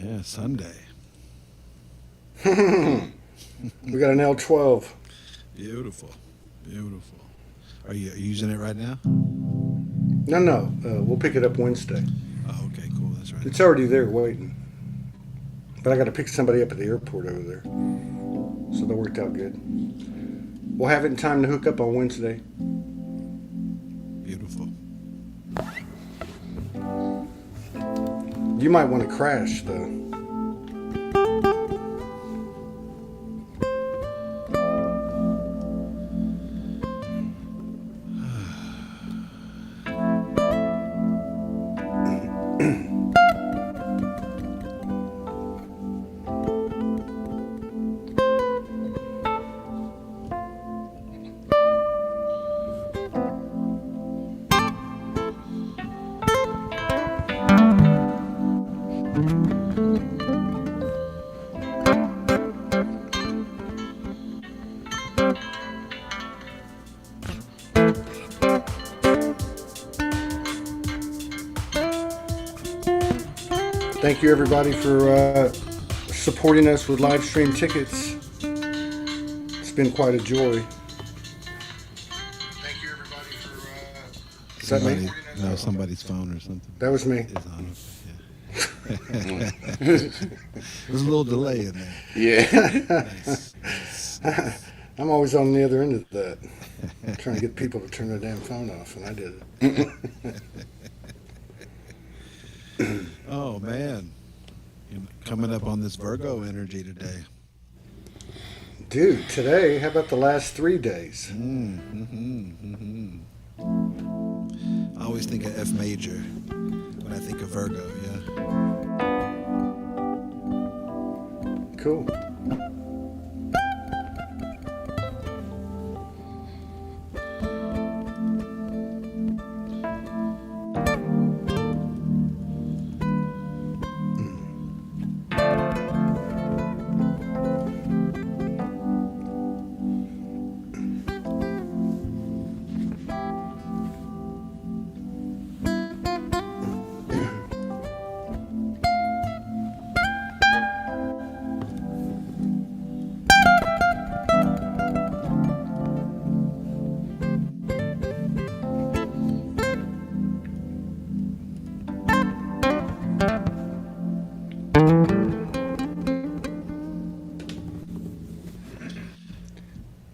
Yeah, Sunday. We got an L12. Beautiful. Beautiful. Are you using it right now? No. We'll pick it up Wednesday. Oh, okay, cool. That's right. It's already there waiting. But I got to pick somebody up at the airport over there. So that worked out good. We'll have it in time to hook up on Wednesday. Beautiful. You might want to crash, though. Thank you, everybody, for supporting us with live stream tickets. It's been quite a joy. Thank you, everybody, for. Is that me? No, somebody's phone or something. That was me. Is on it. Yeah. There's a little delay in there. Yeah. Nice. I'm always on the other end of that, trying to get people to turn their damn phone off, and I did it. Oh, man. Coming up on this Virgo energy today. Dude, today, how about the last 3 days? I always think of F major when I think of Virgo, yeah. Cool.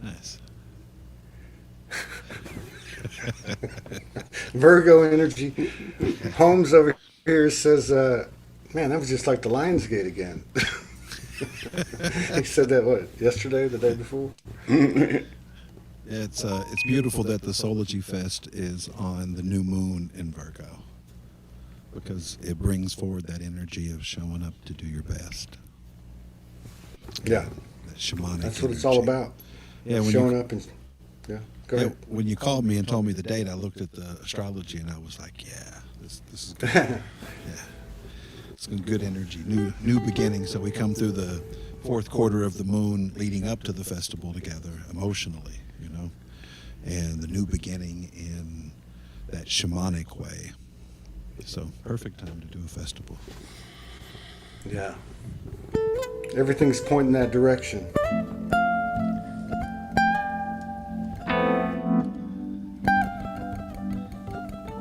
Nice. Virgo energy. Holmes over here says, man, that was just like the Lionsgate again. He said that, what, yesterday or the day before? It's beautiful that the SoulogyFest is on the new moon in Virgo, because it brings forward that energy of showing up to do your best. Yeah. That shamanic That's what energy. it's all about. Yeah, when Showing you, up and, yeah, go yeah, ahead. when you called me and told me the date, I looked at the astrology and I was like, yeah, this is good. Yeah, it's good energy, new beginning. So we come through the fourth quarter of the moon leading up to the festival together emotionally, you know, and the new beginning in that shamanic way. So perfect time to do a festival. Yeah. Everything's pointing that direction.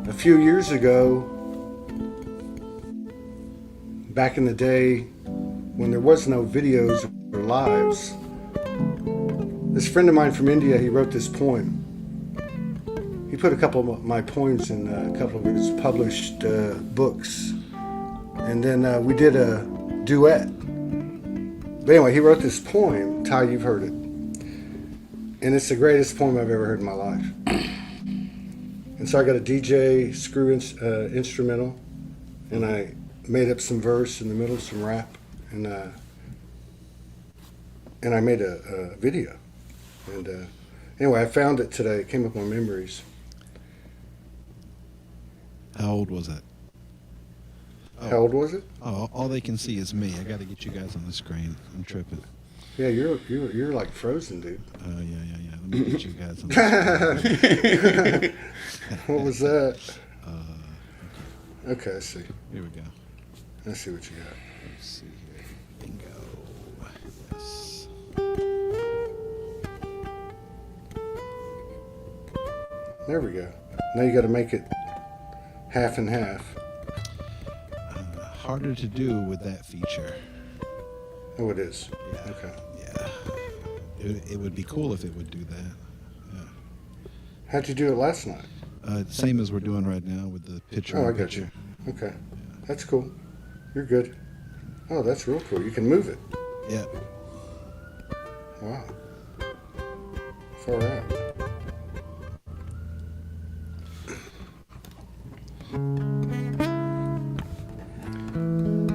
A few years ago, back in the day when there was no videos or lives, this friend of mine from India, he wrote this poem. He put a couple of my poems in a couple of his published books. And then we did a duet. But anyway, he wrote this poem. Ty, you've heard it. And it's the greatest poem I've ever heard in my life. And so I got a DJ screw instrumental, and I made up some verse in the middle, some rap, and I made a video. And anyway, I found it today. It came up on Memories. How old was that? Oh. How old was it? Oh, all they can see is me. I got to get you guys on the screen. I'm tripping. Yeah, you're like frozen, dude. Oh, yeah. Let me get you guys on the screen. What was that? Okay. Okay, I see. Here we go. I see what you got. Let's see here. Bingo. Yes. There we go. Now you got to make it half and half. Harder to do with that feature. Oh, it is. Yeah. Okay. Yeah. It would be cool if it would do that. Yeah. How'd you do it last night? Same as we're doing right now with the picture. Oh, I got you. Okay. That's cool. You're good. Oh, that's real cool. You can move it. Yeah. Wow. Far out.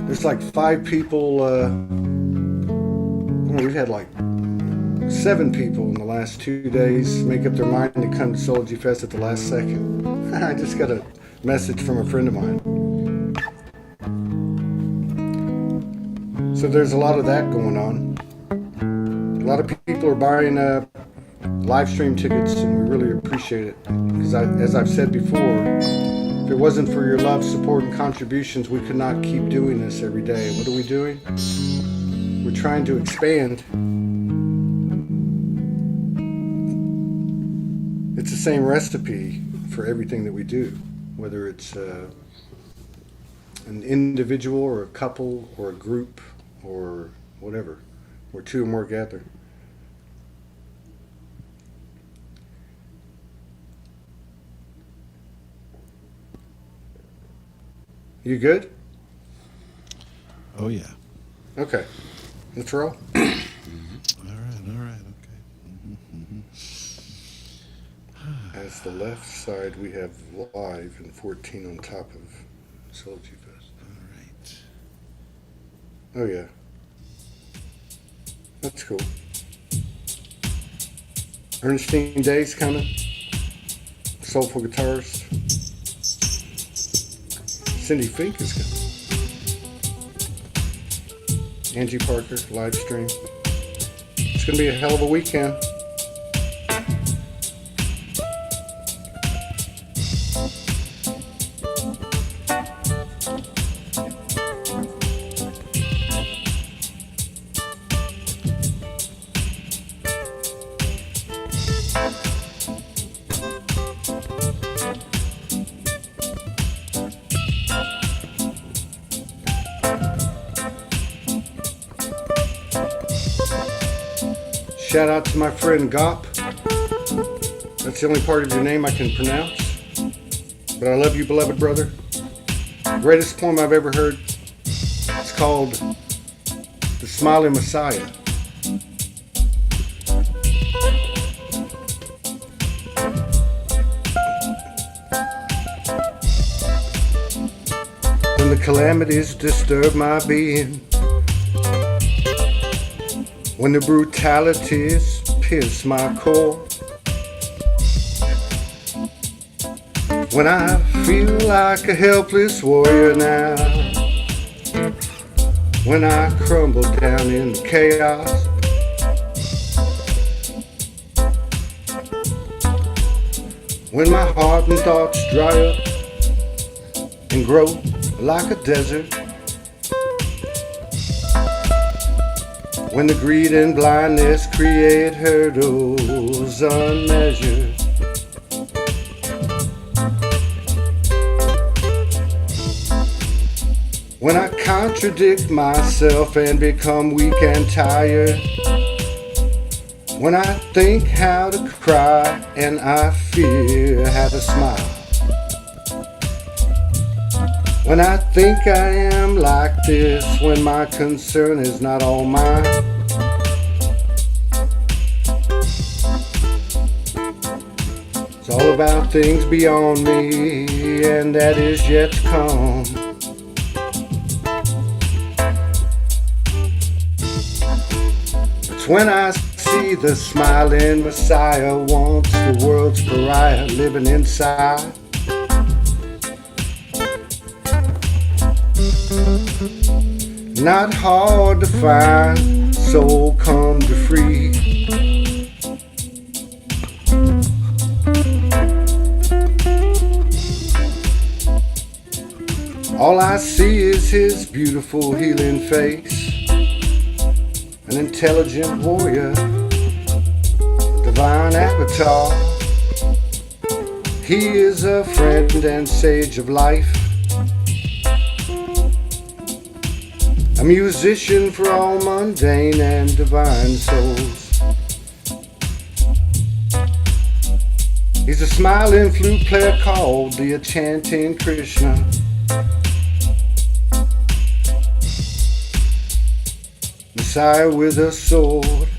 There's like 5 people. We've had like 7 people in the last 2 days make up their mind to come to SoulogyFest at the last second. I just got a message from a friend of mine. So there's a lot of that going on. A lot of people are buying live stream tickets, and we really appreciate it. Because as I've said before, if it wasn't for your love, support, and contributions, we could not keep doing this every day. What are we doing? We're trying to expand. It's the same recipe for everything that we do, whether it's an individual or a couple or a group or whatever, where 2 or more gather. You good? Oh yeah. Okay. Let's roll. All right. Okay. As the left side, we have live and 14 on top of SoulogyFest. All right. Oh yeah. That's cool. Ernestine Day's coming. Soulful guitarist. Cindy Fink is coming. Angie Parker, live stream. It's going to be a hell of a weekend. Shout out to my friend Gop. That's the only part of your name I can pronounce. But I love you, beloved brother. Greatest poem I've ever heard. It's called The Smiling Messiah. When the calamities disturb my being, when the brutalities pierce my core, when I feel like a helpless warrior now, when I crumble down in chaos, when my heart and thoughts dry up and grow like a desert, when the greed and blindness create hurdles unmeasured, when I contradict myself and become weak and tired, when I think how to cry and I fear how to smile, when I think I am like this, when my concern is not all mine, it's all about things beyond me, and that is yet to come. It's when I see the smiling Messiah, once the world's pariah, living inside. Not hard to find, soul come to free. All I see is his beautiful healing face, an intelligent warrior, a divine avatar. He is a friend and sage of life, a musician for all mundane and divine souls. He's a smiling flute player called the enchanting Krishna. Messiah with a sword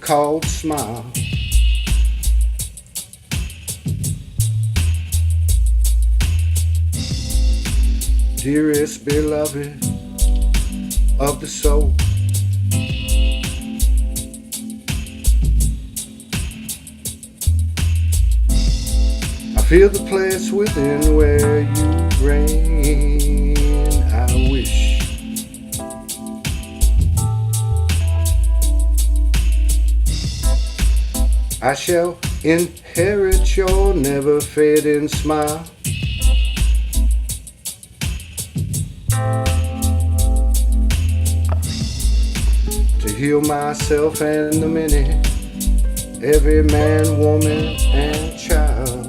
called smile. Dearest beloved of the soul, I feel the place within where you reign. I wish I shall inherit your never fading smile. To heal myself and the many, every man, woman, and child.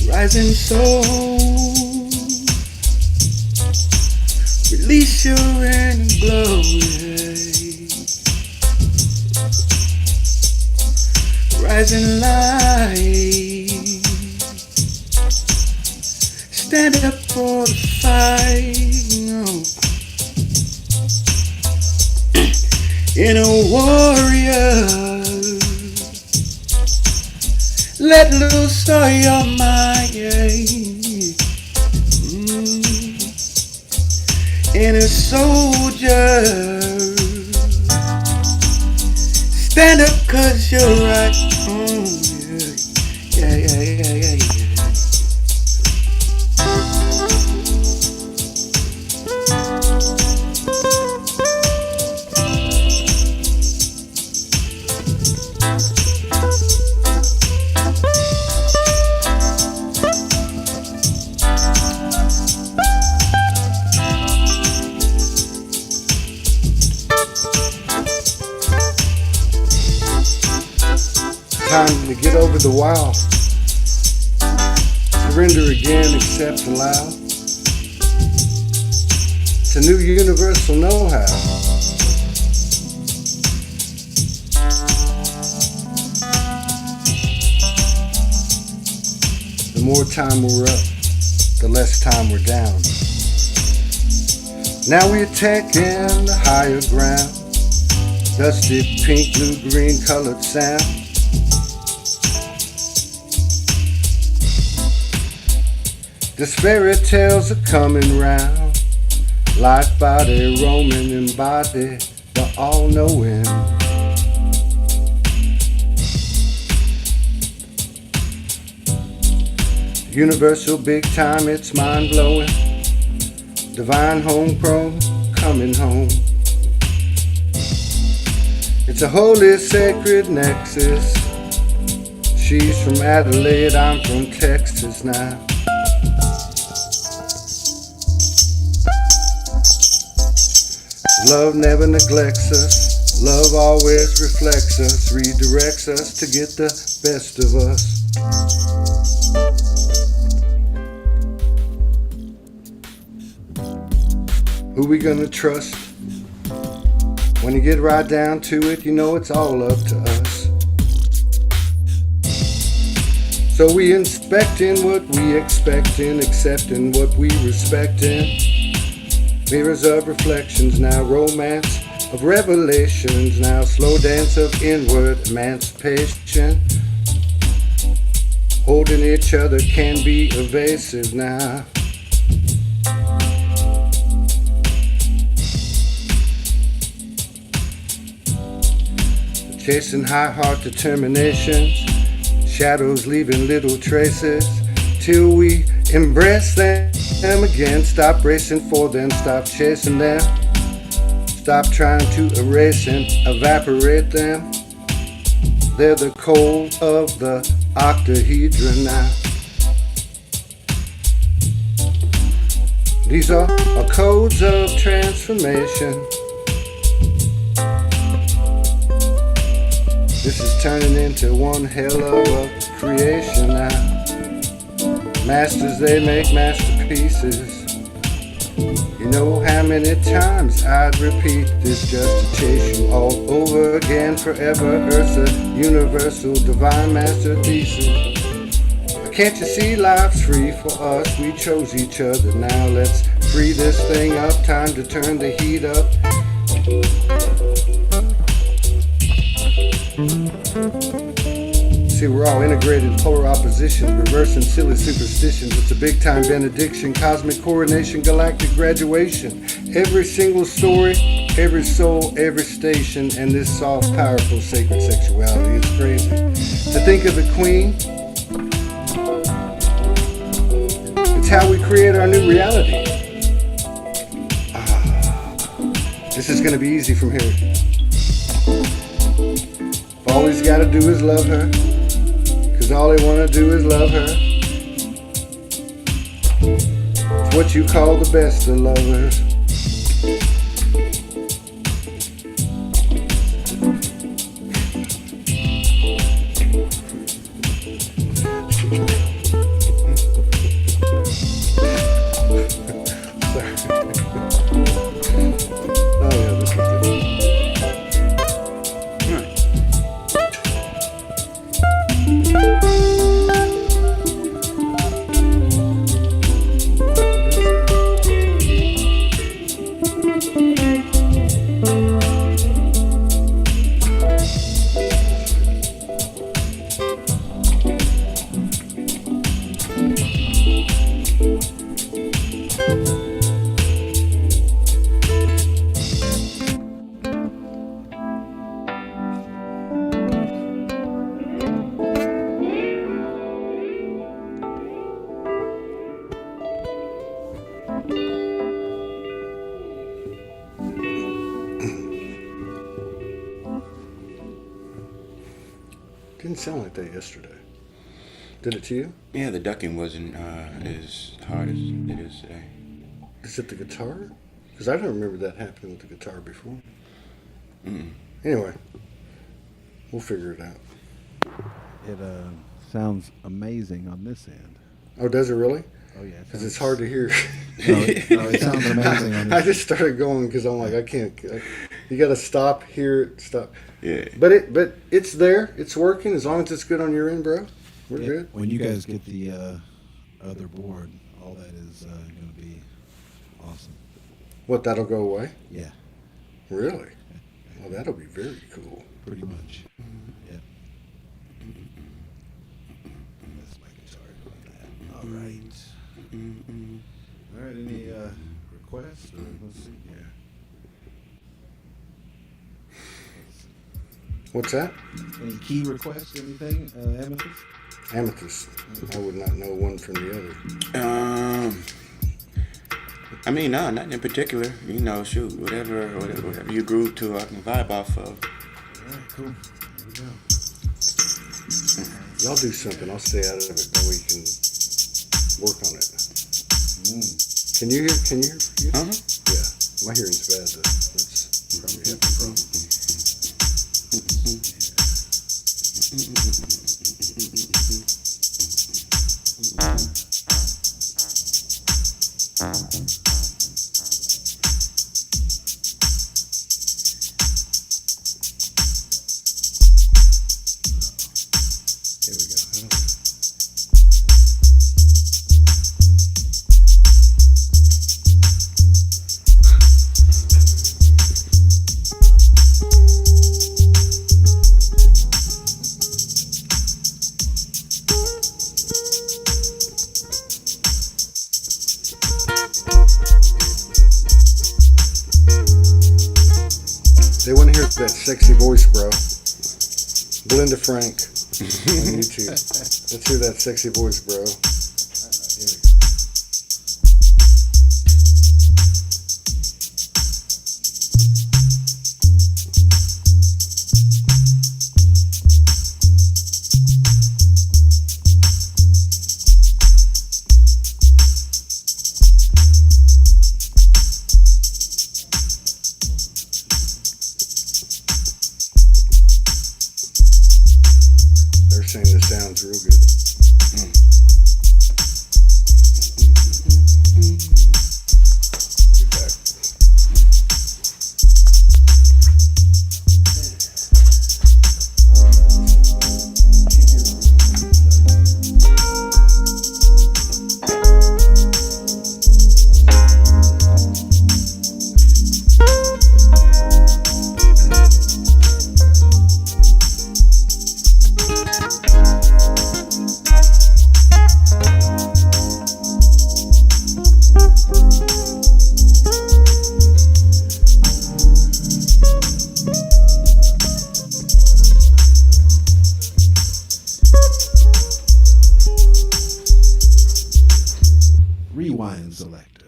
Rising soul, release your inner glory. Rising light, stand up for the fight. Inner warrior, let loose all your might. Inner soldier, 'cause you're right. Yeah, yeah, yeah, yeah, yeah, yeah. Time to get over the wow. Surrender again, accept, allow. It's a new universal know-how. The more time we're up, the less time we're down. Now we're taking the higher ground. Dusty pink, blue, green colored sound. This fairy tales are coming round. Light body roaming embody the all-knowing. Universal big time, it's mind-blowing. Divine homegrown, coming home. It's a holy sacred nexus. She's from Adelaide, I'm from Texas now. Love never neglects us. Love always reflects us, redirects us to get the best of us. Who we gonna trust? When you get right down to it, you know it's all up to us. So we inspecting what we expecting, accepting what we respecting. Mirrors of reflections now, romance of revelations now, slow dance of inward emancipation. Holding each other can be evasive now. Chasing high heart determinations, shadows leaving little traces, till we embrace them again. Stop racing for them, stop chasing them, stop trying to erase and evaporate them. They're the cold of the octahedron now. These are codes of transformation. This is turning into one hell of a creation now. Masters, they make masterpieces. You know how many times I'd repeat this just to chase you all over again forever. Earth's a universal divine master thesis. Can't you see life's free for us? We chose each other. Now let's free this thing up. Time to turn the heat up. See, we're all integrated polar oppositions, reversing silly superstitions. It's a big time benediction, cosmic coronation, galactic graduation. Every single story, every soul, every station, and this soft, powerful, sacred sexuality is crazy. To think of the queen, it's how we create our new reality. This is gonna be easy from here. All he's gotta do is love her, 'cause all they wanna do is love her. It's what you call the best of lovers. Didn't sound like that yesterday. Did it to you? Yeah, the ducking wasn't as hard as it is today. Is it the guitar? Because I don't remember that happening with the guitar before. Mm-mm. Anyway, we'll figure it out. It sounds amazing on this end. Oh, does it really? Oh yeah, Because it's hard to hear. No, it sounds amazing on I this. just started going because I'm like, I can't. You got to stop, hear it, stop. Yeah. But it's there. It's working as long as it's good on your end, bro. We're good. When you guys get the other board, all that is going to be awesome. What, that'll go away? Yeah, Really? Well, that'll be very cool. pretty much. Yeah. That's my guitar doing that. All right. All right. Any requests? Or let's see here. What's that? Any key requests? Anything? Amethyst? Amethyst. I would not know one from the other. I mean, no, nothing in particular. You know, shoot, whatever you groove to, I can vibe off of. All right. Cool. Here we go. Y'all do something. I'll stay out of it. That way you can work on it. Can you hear? Can you hear? Uh-huh. Yeah. My hearing's bad though. That's probably half the problem. Here we go. They want to hear that sexy voice, bro. Belinda Frank on YouTube. Let's hear that sexy voice, bro. Here we go. They're saying this sounds real good. Be back. Rewind selector.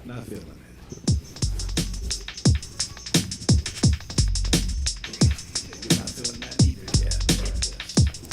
Not feeling it. You're not feeling that either yet.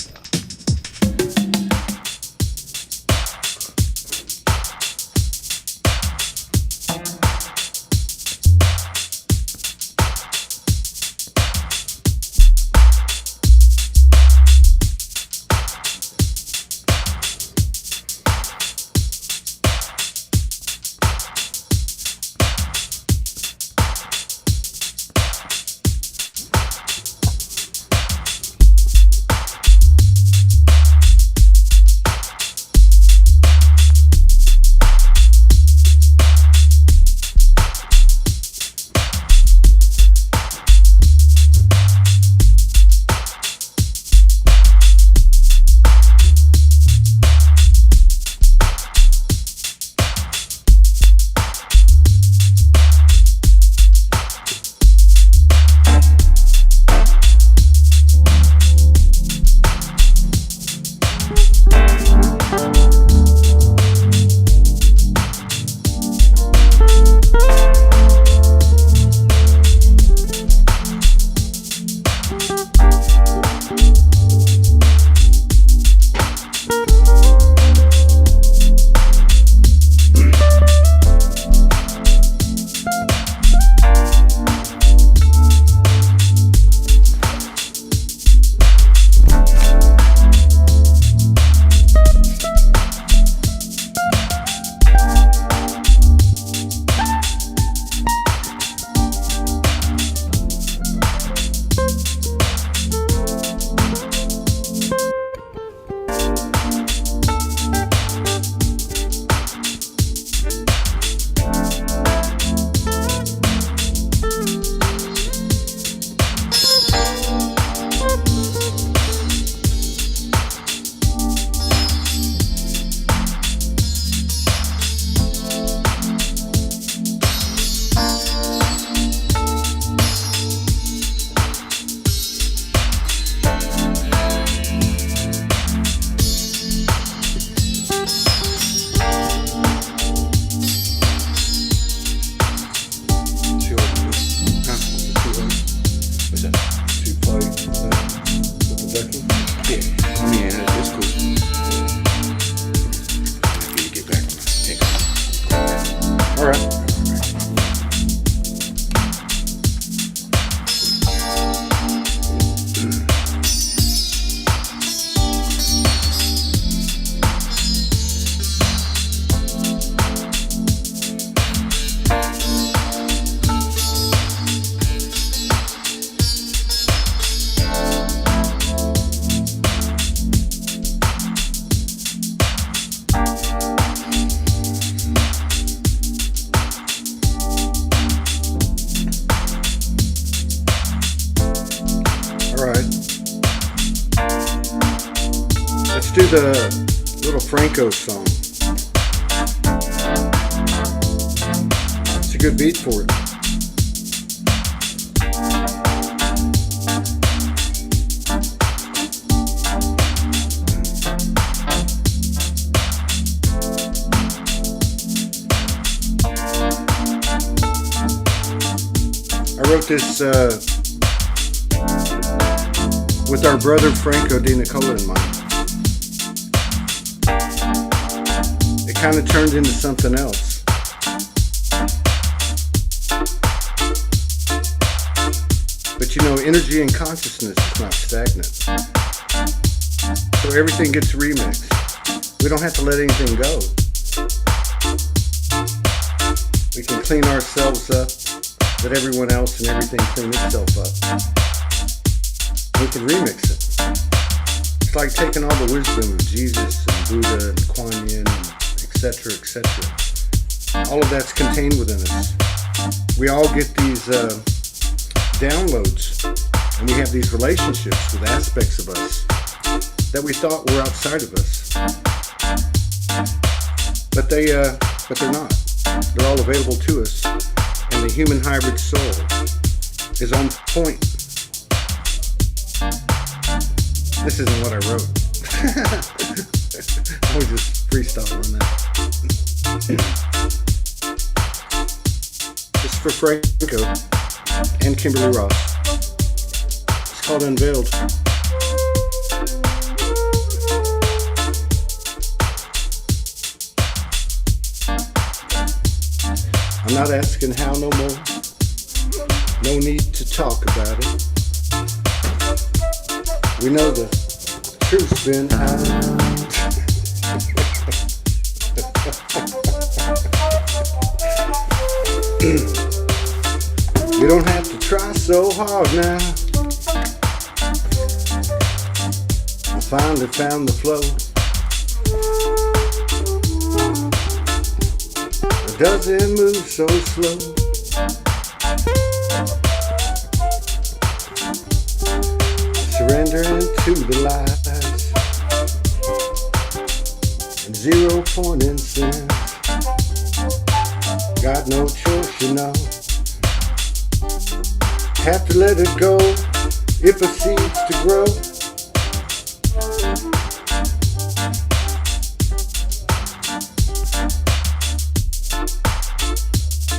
Alright. Let's do the little Franco song. It's a good beat for it. I wrote this with our brother Franco Di Nicola in mind. It kind of turned into something else. But you know, energy and consciousness is not stagnant. So everything gets remixed. We don't have to let anything go. We can clean ourselves up, let everyone else and everything clean itself up. We can remix it. It's like taking all the wisdom of Jesus and Buddha and Kuan Yin and etc., etc. All of that's contained within us. We all get these downloads, and we have these relationships with aspects of us that we thought were outside of us. But they're not. They're all available to us, and the human hybrid soul is on point. This isn't what I wrote. I was just freestyling that. This is for Franco and Kimberly Ross. It's called Unveiled. I'm not asking how no more. No need to talk about it. We know the truth's been out. You don't have to try so hard now. I finally found the flow. It doesn't move so slow. Surrendering to the lies and 0 point in sin. Got no choice, you know. Have to let it go. It proceeds to grow.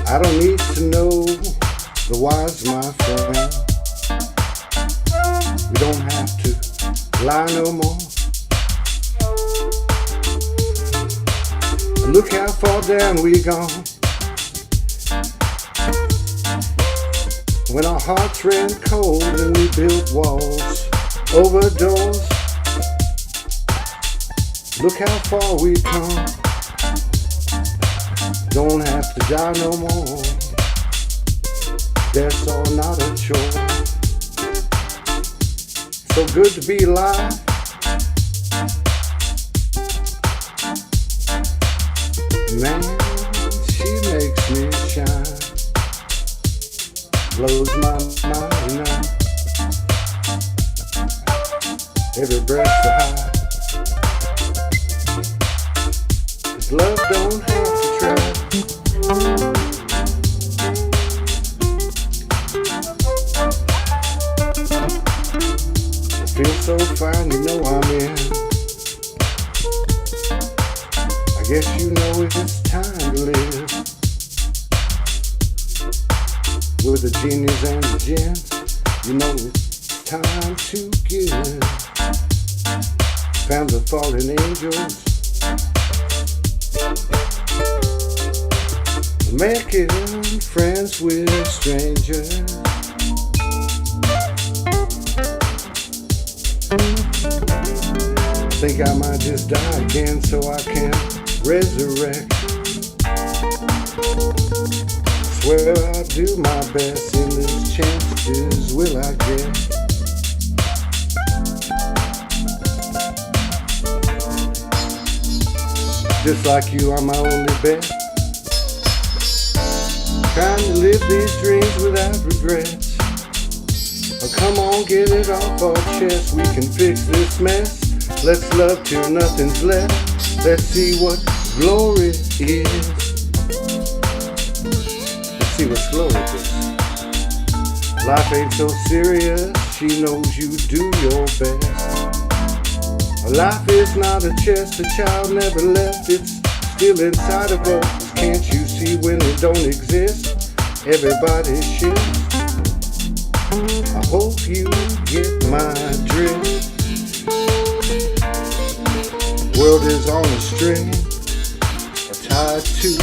I don't need to know the whys, my friend. We don't have to lie no more. Look how far down we gone. When our hearts ran cold and we built walls over doors. Look how far we've come. Don't have to die no more. That's all not a chore. So good to be alive. Man, she makes me shine. Blows my mind now. Every breath's a high. 'Cause love don't have to try. I feel so fine, you know I'm in. I guess you know it's time to live. With the genies and the gents, you know it's time to give. Found the fallen angels, making friends with strangers. Think I might just die again so I can resurrect. Swear I'll do my best in this chances will I get. Just like you, I'm my only bet. Trying to live these dreams without regrets. Oh, come on, get it off our chest. We can fix this mess. Let's love till nothing's left. Let's see what glory is. Let's see what glory is. Life ain't so serious. She knows you do your best. Life is not a chest. The child never left. It's still inside of us. Can't you see when it don't exist? Everybody's shit. I hope you get my drift. World is on a string, tied to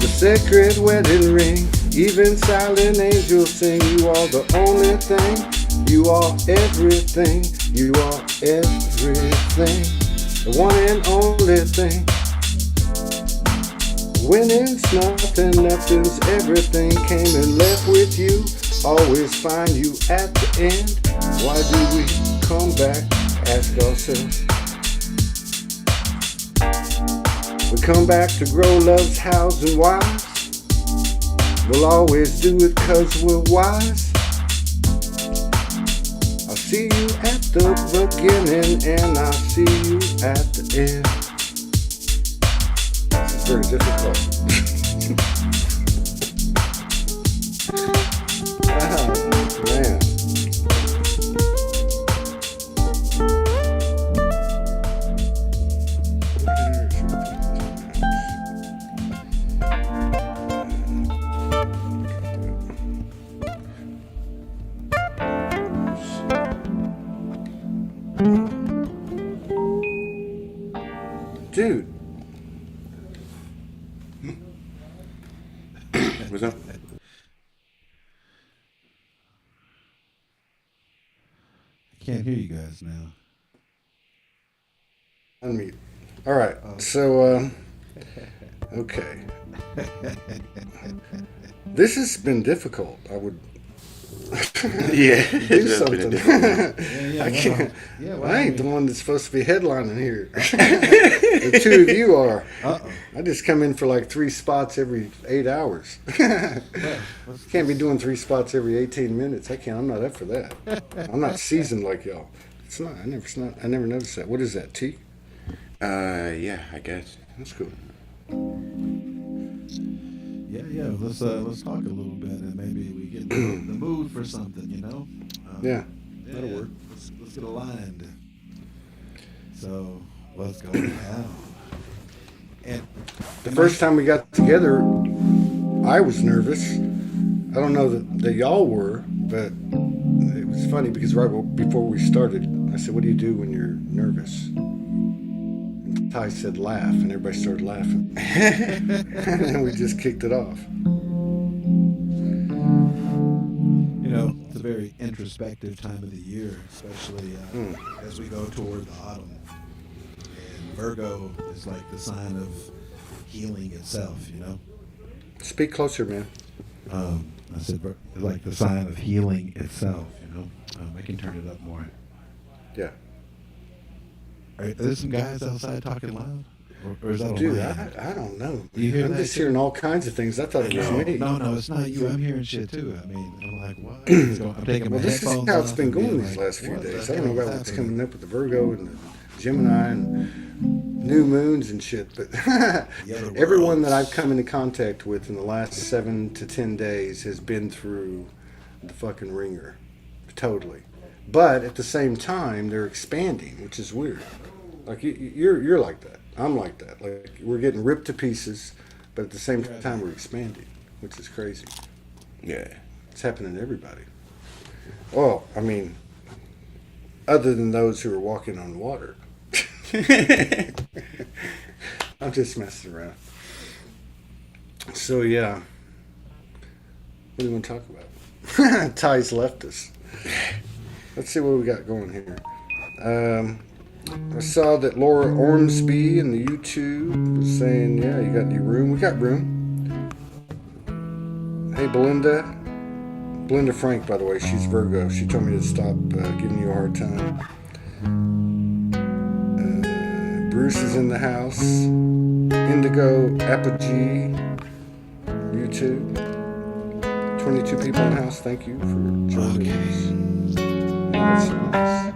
the sacred wedding ring. Even silent angels sing. You are the only thing. You are everything. You are everything. The one and only thing. Winning's nothing, nothing's everything. Came and left with you. Always find you at the end. Why do we come back? Ask ourselves. We come back to grow love's house and wise. We'll always do it 'cause we're wise. I'll see you at the beginning and I'll see you at the end. It's very difficult. Oh, man. Dude. What's up? I can't hear you guys now. Unmute. All right. So, okay. This has been difficult. I would Yeah. do something. Yeah, I can't. Yeah, well, I ain't the one that's supposed to be headlining here. The two of you are. I just come in for like 3 spots every 8 hours. Can't be doing 3 spots every 18 minutes. I can't. I'm not up for that. I'm not seasoned like y'all. It's not. I never noticed that. What is that? Tea? Yeah, I guess. That's cool. Yeah. Let's talk a little bit and maybe we get in the mood for something, you know. Yeah, that'll work. Let's get aligned. So what's going on? And The first time we got together, I was nervous. I don't know that y'all were, but it was funny because right before we started, I said, "What do you do when you're nervous?" And Ty said, "Laugh," and everybody started laughing. And then we just kicked it off. you know, it's a very introspective time of the year, especially as we go toward the autumn. And Virgo is like the sign of healing itself, you know. Speak closer, man. I said it's like the sign of healing itself, you know. I can turn it up more. Yeah. Are there some guys outside talking loud? Or is that Dude, on my end? I don't know. You hear I'm that just shit? hearing all kinds of things. I thought it was me. No, it's not you. I'm hearing shit too. I mean, I'm like, what? I'm taking my Well, this is headphones how it's off been and being going these like, last few what days. the I don't know hell about is what's happening? coming up with the Virgo and the Gemini and new moons and shit, but other everyone worlds. that I've come into contact with in the last 7 to 10 days has been through the fucking ringer, totally. But at the same time, they're expanding, which is weird. Like you're like that. I'm like that. Like we're getting ripped to pieces, but at the same time we're expanding, which is crazy. Yeah. It's happening to everybody. Well, I mean, other than those who are walking on water. I'm just messing around. So yeah, what do you want to talk about? Ty's left us. Let's see what we got going here. I saw that Laura Ormsby in the YouTube was saying, yeah, you got any room? We got room. Hey, Belinda Frank, by the way, she's Virgo. She told me to stop giving you a hard time. Bruce is in the house. Indigo Apogee, YouTube. 22 people in the house. Thank you for joining us. That's so nice.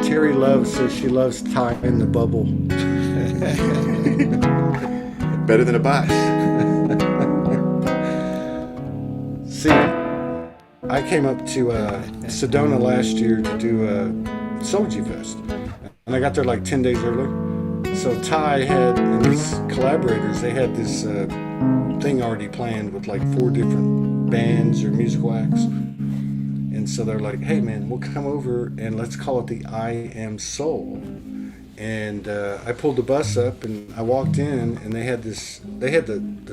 Terry Love says she loves Ty in the bubble. Better than a box. See, I came up to Sedona last year to do SoulogyFest, and I got there like 10 days early. So Ty had, and his collaborators, they had this thing already planned with like 4 different bands or musical acts. And so they're like, hey man, we'll come over and let's call it the I Am Soul. And I pulled the bus up and I walked in and they had the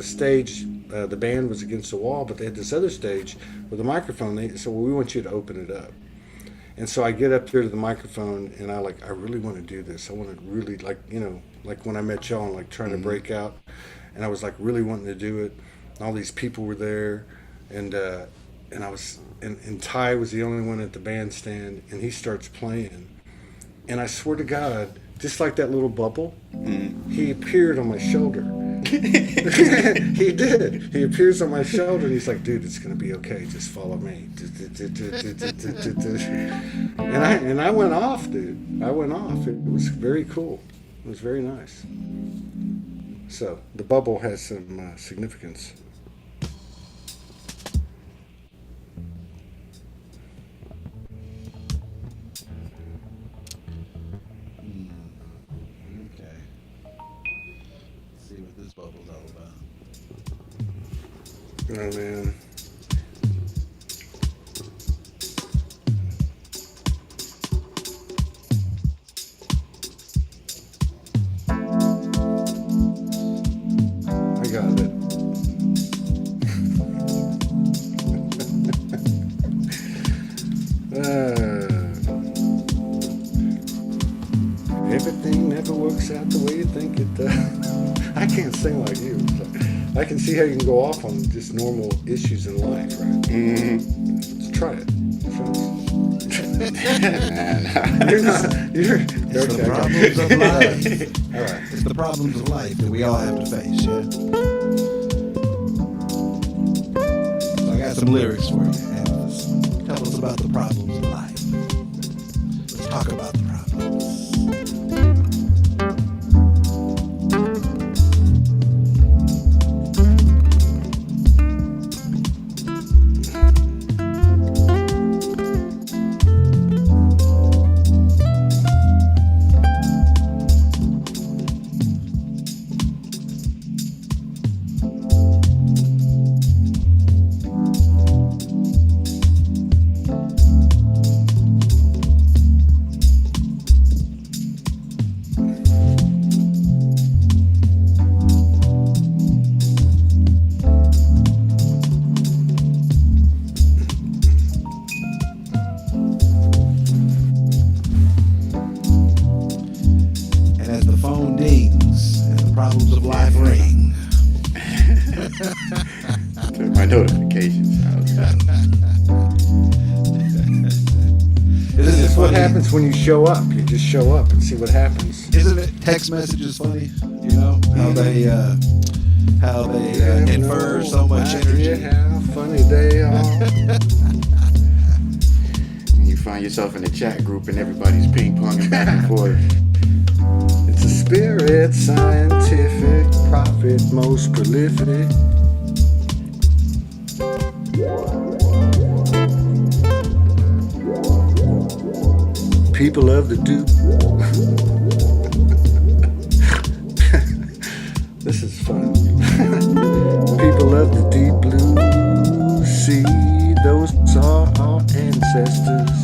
stage, the band was against the wall, but they had this other stage with a microphone. They said, well, we want you to open it up. And so I get up there to the microphone and I really want to do this. I want to really like when I met y'all and like trying to break out. And I was like really wanting to do it. And all these people were there and I was, and Ty was the only one at the bandstand, and he starts playing. And I swear to God, just like that little bubble, he appeared on my shoulder. He did. He appears on my shoulder, and he's like, dude, it's going to be okay. Just follow me. And I went off, dude. I went off. It was very cool. It was very nice. So the bubble has some significance. Bubble's all about. Oh man. I got it. Everything never works out the way you think it does. I can't sing like you. So I can see how you can go off on just normal issues in life, right? Mm-hmm. Let's try it. It's okay. the problems of life. All right. It's the problems of life that we all have to face, yeah? So I got some lyrics for you, and tell us about the problems of life. Let's talk about the problems. My notifications. This is what happens when you show up. You just show up and see what happens. Isn't it? Text messages funny. You know how they infer so much energy. How funny they are. You find yourself in a chat group and everybody's ping-ponging back and forth. It's a spirit, scientific, prophet, most prolific. People of the dupe. This is fun. People of the deep blue sea, those are our ancestors.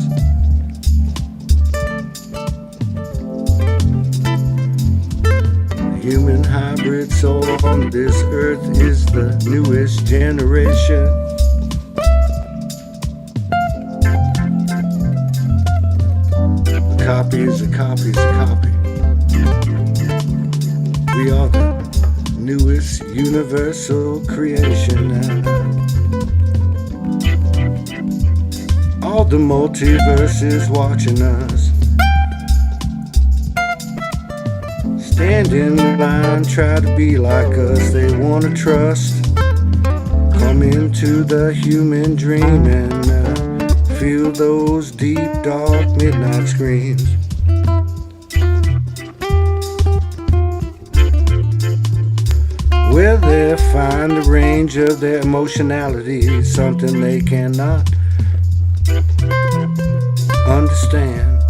Human hybrid soul on this earth is the newest generation. A copy is a copy is a copy. we are the newest universal creation now. All the multiverse is watching us. Stand in line, try to be like us. They wanna trust. Come into the human dream and feel those deep, dark midnight screams. Where they find the range of their emotionality, something they cannot understand.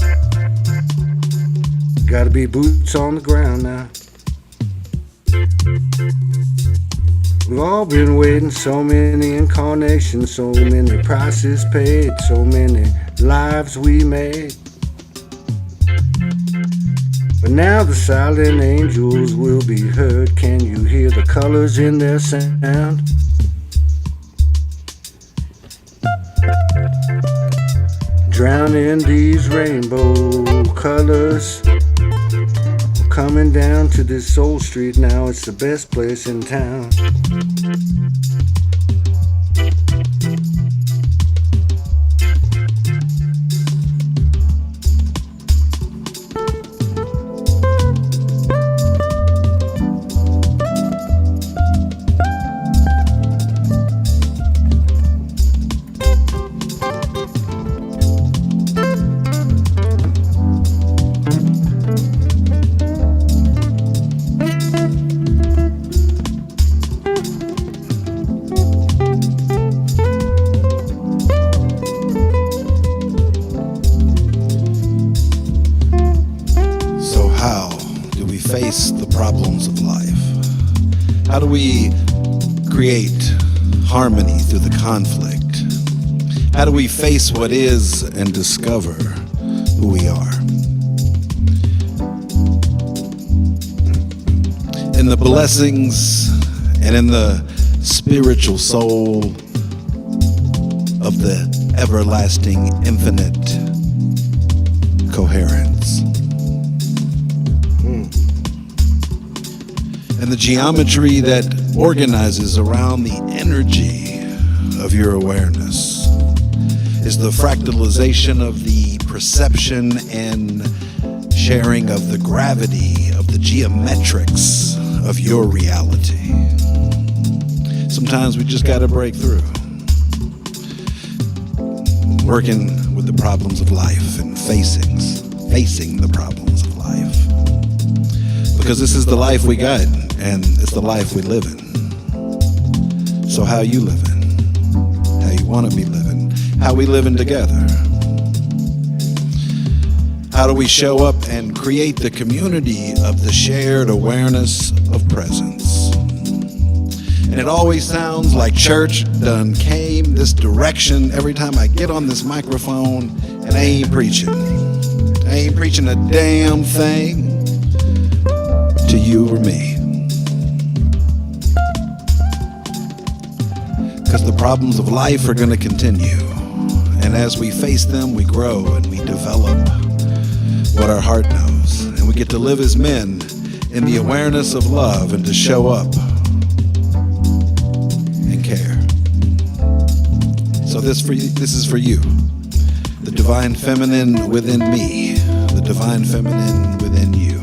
Gotta be boots on the ground now. We've all been waiting so many incarnations, so many prices paid, so many lives we made. But now the silent angels will be heard. Can you hear the colors in their sound? Drowning these rainbow colors. Coming down to this Soul Street now, it's the best place in town. Face the problems of life? How do we create harmony through the conflict? How do we face what is and discover who we are? In the blessings and in the spiritual soul of the everlasting infinite coherence. And the geometry that organizes around the energy of your awareness is the fractalization of the perception and sharing of the gravity of the geometrics of your reality. Sometimes we just gotta break through. Working with the problems of life and facing the problems of life. Because this is the life we got, and it's the life we live in. So how you living? How you want to be living? How we living together? How do we show up and create the community of the shared awareness of presence? And it always sounds like church done came this direction every time I get on this microphone, and I ain't preaching. I ain't preaching a damn thing to you or me. Because the problems of life are going to continue. And as we face them, we grow and we develop what our heart knows. And we get to live as men in the awareness of love and to show up and care. So this is for you. The divine feminine within me, the divine feminine within you.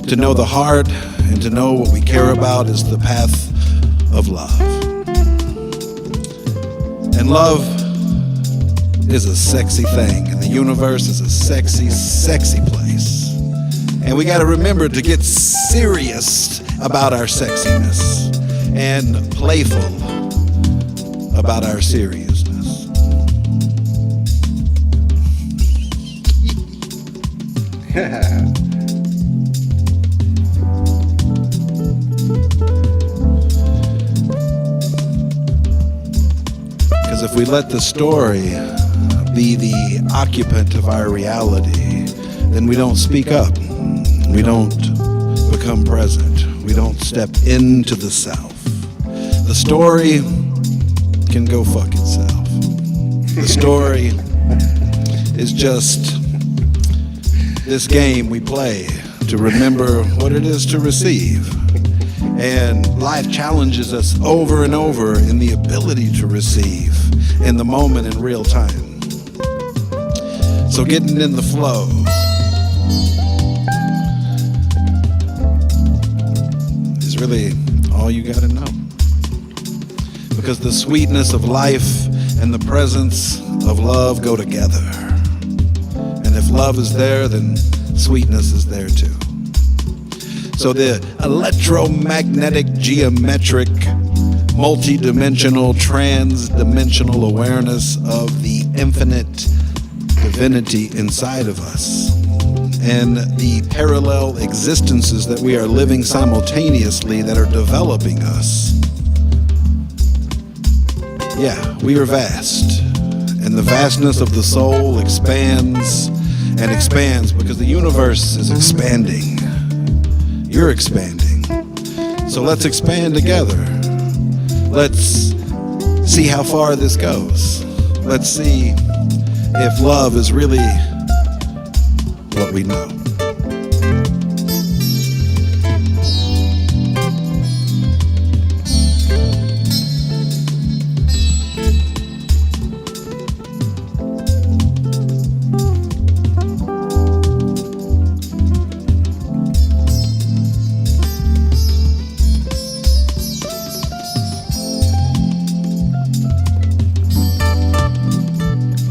To know the heart and to know what we care about is the path of love. And love is a sexy thing, and the universe is a sexy, sexy place. And we got to remember to get serious about our sexiness and playful about our seriousness. Because if we let the story be the occupant of our reality, then we don't speak up. We don't become present. We don't step into the self. The story can go fuck itself. The story is just this game we play to remember what it is to receive. And life challenges us over and over in the ability to receive in the moment in real time. So getting in the flow is really all you got to know. Because the sweetness of life and the presence of love go together. And if love is there, then sweetness is there too. So the electromagnetic, geometric, multi-dimensional, trans-dimensional awareness of the infinite divinity inside of us and the parallel existences that we are living simultaneously that are developing us. Yeah, we are vast, and the vastness of the soul expands and expands because the universe is expanding. You're expanding. So let's expand together. Let's see how far this goes. Let's see if love is really what we know.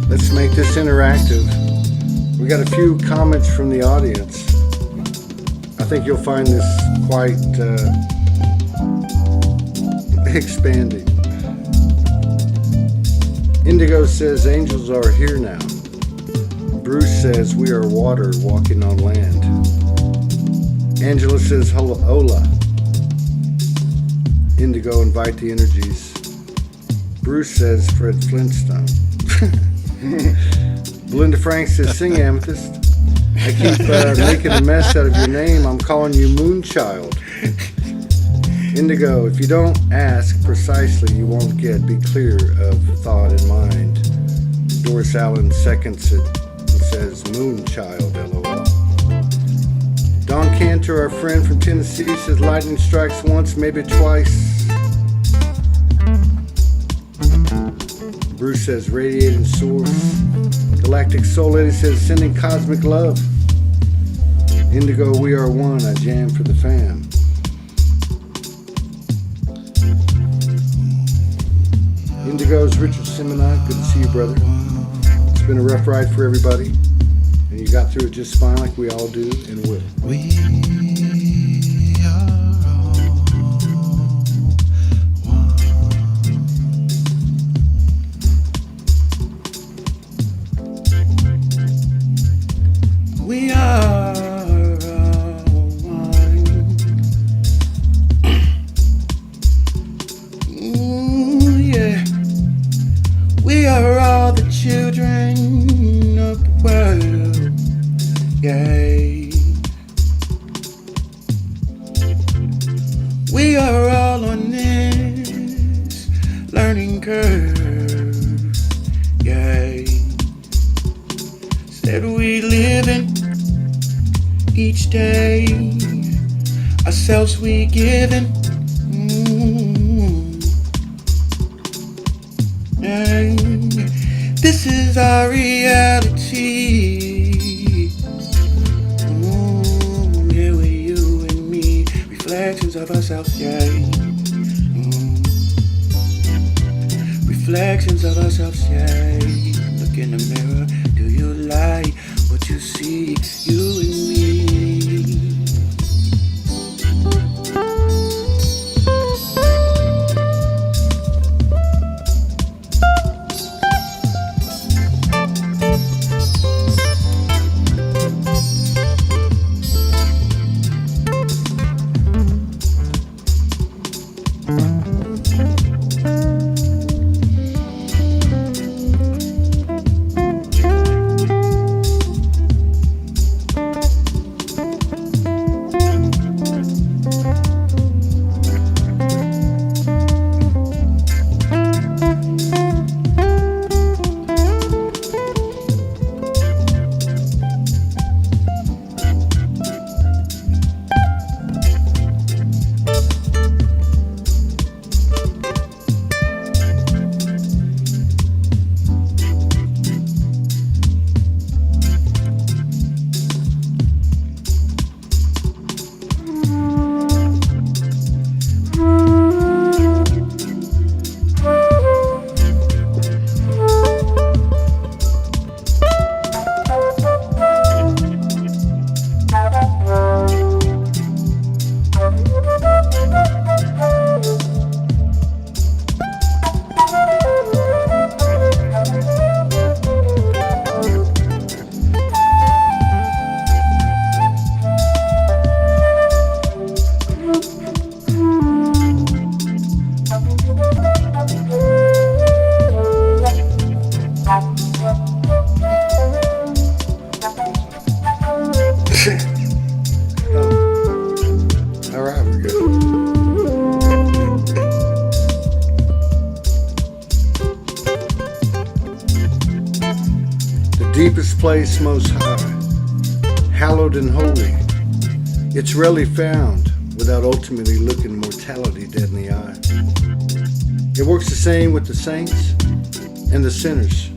Let's make this interactive. We got a few comments from the audience. I think you'll find this quite expanding. Indigo says angels are here now. Bruce says we are water walking on land. Angela says hola. Indigo, invite the energies. Bruce says Fred Flintstone. Belinda Frank says, sing Amethyst. I keep making a mess out of your name. I'm calling you Moonchild. Indigo, if you don't ask precisely, you won't get. Be clear of thought and mind. Doris Allen seconds it and says, Moonchild, LOL. Don Cantor, our friend from Tennessee, says, lightning strikes once, maybe twice. Bruce says, radiating source. Galactic Soul Lady says, sending cosmic love. Indigo, we are one. I jam for the fam. Indigo's Richard Simonite. Good to see you, brother. It's been a rough ride for everybody. And you got through it just fine like we all do and will. We are all one. We are all one. Ooh, yeah. We are all the children of the world. Yeah. We are all on this learning curve. Yeah. Said we living each day, ourselves we giving. And this is our reality. Here with you and me, reflections of ourselves, yeah. Reflections of ourselves, yeah. Look in the mirror, do you like what you see? You and me. this place most high, hallowed and holy. It's rarely found without ultimately looking mortality dead in the eye. It works the same with the saints and the sinners.